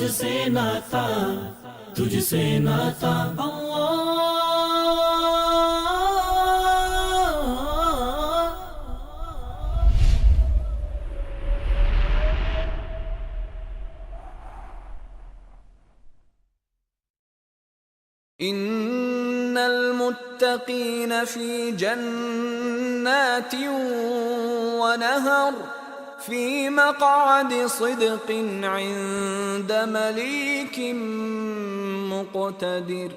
تجھ سے ناتا، تجھ سے ناتا ان المتقین فی جنات ونہر فی مقعد صدق عند ملیک مقتدر۔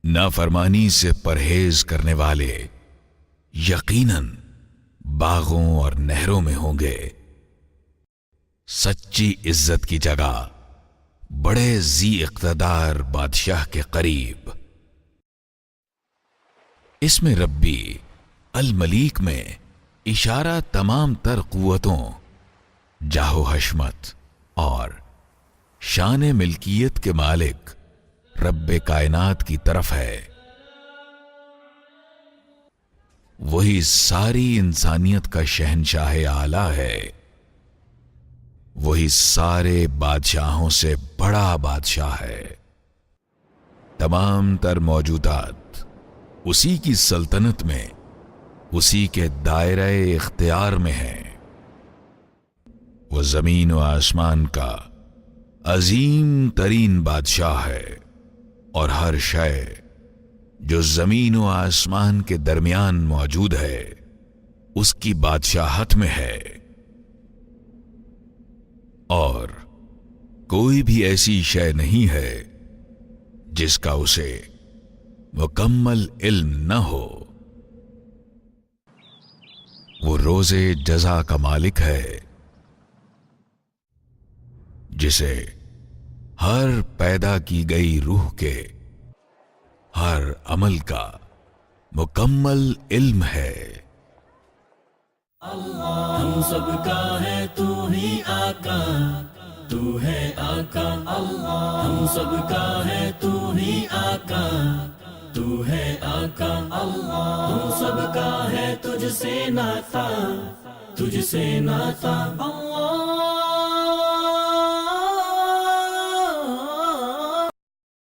نافرمانی سے پرہیز کرنے والے یقیناً باغوں اور نہروں میں ہوں گے، سچی عزت کی جگہ، بڑے ذی اقتدار بادشاہ کے قریب۔ اس میں ربی الملیک میں اشارہ تمام تر قوتوں، جاہ و حشمت اور شان ملکیت کے مالک رب کائنات کی طرف ہے۔ وہی ساری انسانیت کا شہنشاہ اعلی ہے، وہی سارے بادشاہوں سے بڑا بادشاہ ہے۔ تمام تر موجودات اسی کی سلطنت میں، اسی کے دائرہ اختیار میں ہیں۔ وہ زمین و آسمان کا عظیم ترین بادشاہ ہے، اور ہر شے جو زمین و آسمان کے درمیان موجود ہے اس کی بادشاہت میں ہے، اور کوئی بھی ایسی شے نہیں ہے جس کا اسے مکمل علم نہ ہو۔ وہ روز جزا کا مالک ہے، جسے ہر پیدا کی گئی روح کے ہر عمل کا مکمل علم ہے۔ ہم سب کا ہے تو ہی آقا، تو ہے آقا اللہ۔ ہم سب کا ہے تو ہی آقا، تو ہے آقا اللہ۔ ہم سب کا ہے تجھ سے ناتا، تجھ سے ناتا اللہ۔